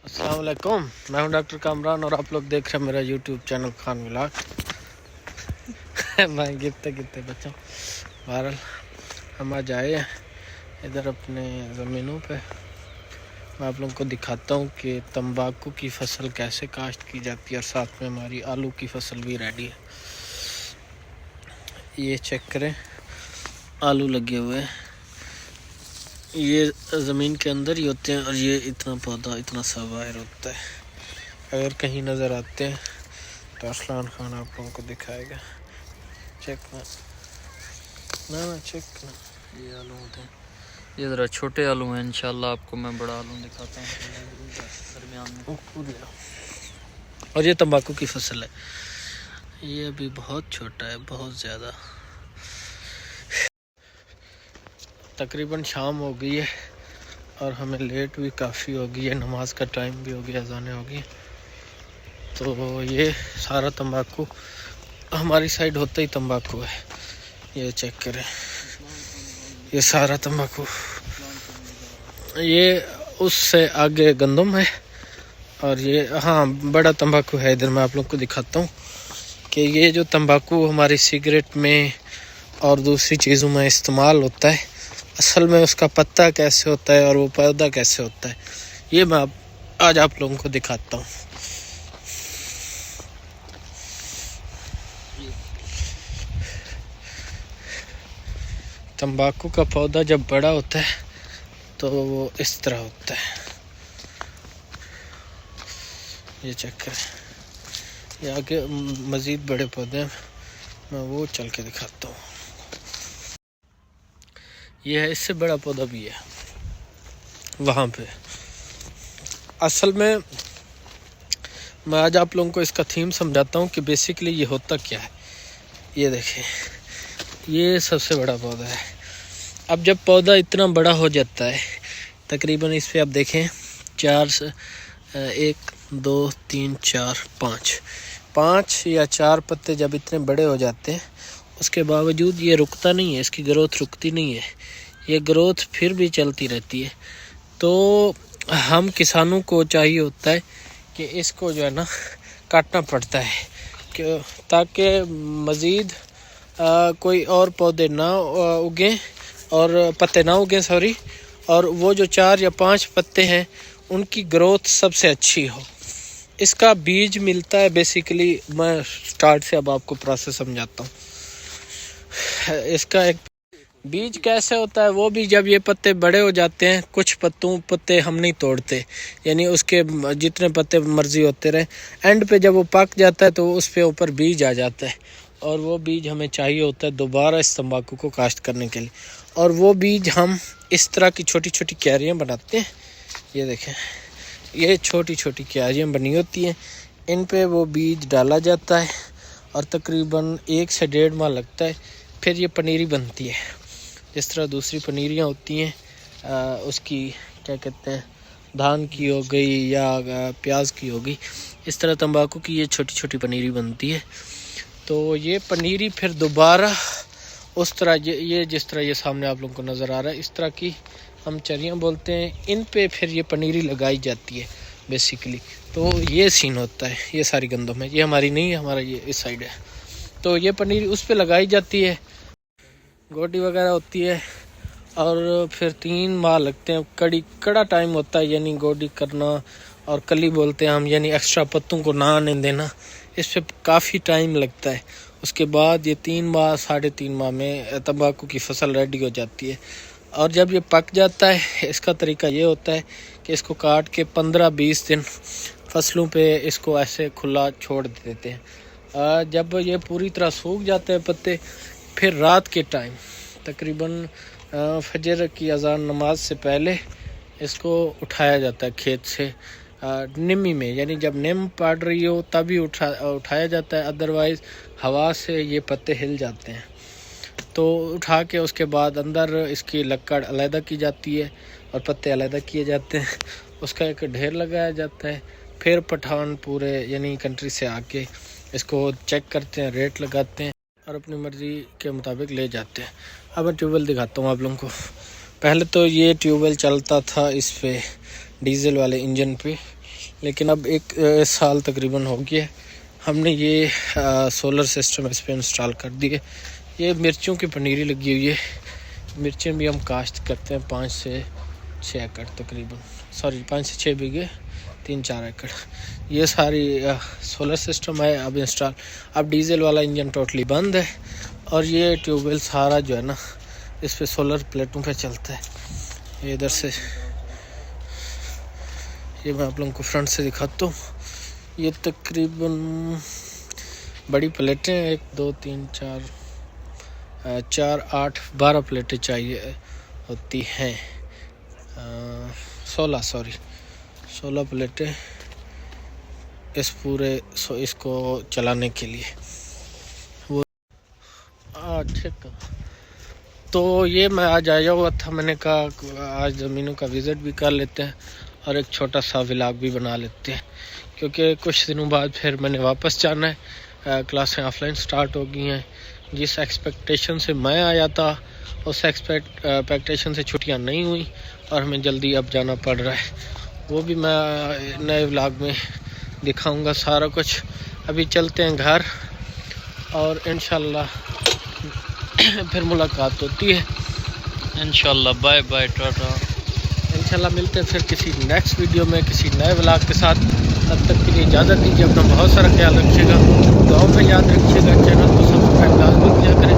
अस्सलाम वालेकुम, मैं हूं डॉक्टर कामरान और आप लोग देख रहे हैं मेरा यूट्यूब चैनल खान व्लॉग। मैं गिरते बच्चों। बहरहाल हम आज आए हैं इधर अपने ज़मीनों पे। मैं आप लोगों को दिखाता हूं कि तंबाकू की फसल कैसे काश्त की जाती है और साथ में हमारी आलू की फसल भी रेडी है। ये चेक करें, आलू लगे हुए हैं। ये ज़मीन के अंदर ही होते हैं और ये इतना पौधा इतना सा बाहर होता है। अगर कहीं नज़र आते हैं तो अरसलान खान आप लोगों को दिखाएगा। चेक ना चेक ना, ये आलू होते हैं। ये ज़रा छोटे आलू हैं, इंशाल्लाह आपको मैं बड़ा आलू दिखाता हूँ दरमियान में। और ये तंबाकू की फसल है। ये अभी बहुत छोटा है, बहुत ज़्यादा। तकरीबन शाम हो गई है और हमें लेट भी काफ़ी हो गई है, नमाज का टाइम भी हो गया, अज़ानें हो गई। तो ये सारा तंबाकू हमारी साइड होता ही तंबाकू है। ये चेक करें, ये सारा तंबाकू। ये उससे आगे गंदम है और ये हाँ बड़ा तंबाकू है। इधर मैं आप लोग को दिखाता हूँ कि ये जो तंबाकू हमारी सिगरेट में और दूसरी चीज़ों में इस्तेमाल होता है, असल में उसका पत्ता कैसे होता है और वो पौधा कैसे होता है, ये मैं आज आप लोगों को दिखाता हूँ। तंबाकू का पौधा जब बड़ा होता है तो वो इस तरह होता है। ये चेक करें, ये आगे मज़ीद बड़े पौधे हैं, मैं वो चल के दिखाता हूँ। ये है, इससे बड़ा पौधा भी है वहाँ पे। असल में मैं आज आप लोगों को इसका थीम समझाता हूँ कि बेसिकली ये होता क्या है। ये देखें, ये सबसे बड़ा पौधा है। अब जब पौधा इतना बड़ा हो जाता है, तकरीबन इस पे आप देखें 1 2 3 4 5 या 4 पत्ते जब इतने बड़े हो जाते हैं, उसके बावजूद ये रुकता नहीं है, इसकी ग्रोथ रुकती नहीं है, ये ग्रोथ फिर भी चलती रहती है। तो हम किसानों को चाहिए होता है कि इसको जो है ना काटना पड़ता है कि ताकि मज़ीद कोई और पौधे ना उगें और पत्ते ना उगें सॉरी, और वो जो 4 या 5 पत्ते हैं उनकी ग्रोथ सबसे अच्छी हो। इसका बीज मिलता है बेसिकली, मैं स्टार्ट से अब आपको प्रोसेस समझाता हूँ। इसका एक बीज कैसे होता है, वो भी जब ये पत्ते बड़े हो जाते हैं, कुछ पत्ते हम नहीं तोड़ते, यानी उसके जितने पत्ते मर्जी होते रहे, एंड पे जब वो पक जाता है तो उस पे ऊपर बीज आ जाता है और वो बीज हमें चाहिए होता है दोबारा इस तंबाकू को काश्त करने के लिए। और वो बीज हम इस तरह की छोटी छोटी क्यारियाँ बनाते हैं। ये देखें, ये छोटी छोटी क्यारियाँ बनी होती हैं, इन पे वो बीज डाला जाता है और तकरीबन 1 से 1.5 माह लगता है, फिर ये पनीरी बनती है। जिस तरह दूसरी पनीरियाँ होती हैं उसकी क्या कहते हैं, धान की हो गई या प्याज की हो गई, इस तरह तंबाकू की ये छोटी छोटी पनीरी बनती है। तो ये पनीरी फिर दोबारा उस तरह ये जिस तरह ये सामने आप लोगों को नज़र आ रहा है, इस तरह की हम चरियाँ बोलते हैं, इन पे फिर ये पनीरी लगाई जाती है बेसिकली। तो ये सीन होता है। ये सारी गंदम है, ये हमारी नहीं है, हमारा ये इस साइड है। तो ये पनीरी उस पे लगाई जाती है, गोडी वगैरह होती है और फिर 3 माह लगते हैं। कड़ा टाइम होता है, यानी गोडी करना और कली बोलते हैं हम, यानी एक्स्ट्रा पत्तों को ना आने देना, इस पे काफ़ी टाइम लगता है। उसके बाद ये 3 माह 3.5 माह में तंबाकू की फसल रेडी हो जाती है। और जब ये पक जाता है, इसका तरीका ये होता है कि इसको काट के 15-20 दिन फसलों पे इसको ऐसे खुला छोड़ देते हैं। जब ये पूरी तरह सूख जाते हैं पत्ते, फिर रात के टाइम तकरीबन फजर की अज़ान नमाज से पहले इसको उठाया जाता है खेत से, निमी में, यानी जब नीम पड़ रही हो तभी उठाया जाता है, अदरवाइज़ हवा से ये पत्ते हिल जाते हैं। तो उठा के उसके बाद अंदर इसकी लक्कड़ अलहदा की जाती है और पत्ते अलहदा किए जाते हैं, उसका एक ढेर लगाया जाता है। फिर पठान पूरे यानी कंट्री से आके इसको चेक करते हैं, रेट लगाते हैं और अपनी मर्ज़ी के मुताबिक ले जाते हैं। अब मैं ट्यूबवेल दिखाता हूँ आप लोगों को। पहले तो ये ट्यूबवेल चलता था इस पे डीजल वाले इंजन पे, लेकिन अब एक साल तकरीबन हो गया हमने ये सोलर सिस्टम इस पर इंस्टॉल कर दिए। ये मिर्चों की पनीरी लगी हुई है। मिर्चें भी हम काश्त करते हैं 5 से 6 एकड़ तकरीबन, सॉरी 5 से 6 बीघे 3-4 एकड़। ये सारी सोलर सिस्टम है अब इंस्टॉल। अब डीजल वाला इंजन टोटली बंद है और ये ट्यूबवेल सारा जो है ना इस पे सोलर प्लेटों पे चलता है। ये इधर से ये मैं आप लोगों को फ्रंट से दिखाता हूँ। ये तकरीबन बड़ी प्लेटें 1 2 3 4 8 12 प्लेटें चाहिए होती हैं। 16 प्लेटें इस पूरे इसको चलाने के लिए। वो ठीक। तो ये मैं आज आया हुआ था, मैंने कहा आज ज़मीनों का विज़िट भी कर लेते हैं और एक छोटा सा व्लॉग भी बना लेते हैं, क्योंकि कुछ दिनों बाद फिर मैंने वापस जाना है। क्लासें ऑफलाइन स्टार्ट हो गई हैं। जिस एक्सपेक्टेशन से मैं आया था उस एक्सपेक्टेशन से छुट्टियां नहीं हुई और हमें जल्दी अब जाना पड़ रहा है। वो भी मैं नए व्लॉग में दिखाऊंगा सारा कुछ। अभी चलते हैं घर और इंशाल्लाह फिर मुलाकात होती है इंशाल्लाह। Bye bye, tata. इंशाल्लाह मिलते हैं फिर किसी नेक्स्ट वीडियो में किसी नए व्लॉग के साथ। तब तक के लिए इजाज़त दीजिए। अपना बहुत सारा ख्याल रखिएगा, दुआओं में याद रखिएगा। चैनल को सब्सक्राइब लाजमी किया करें।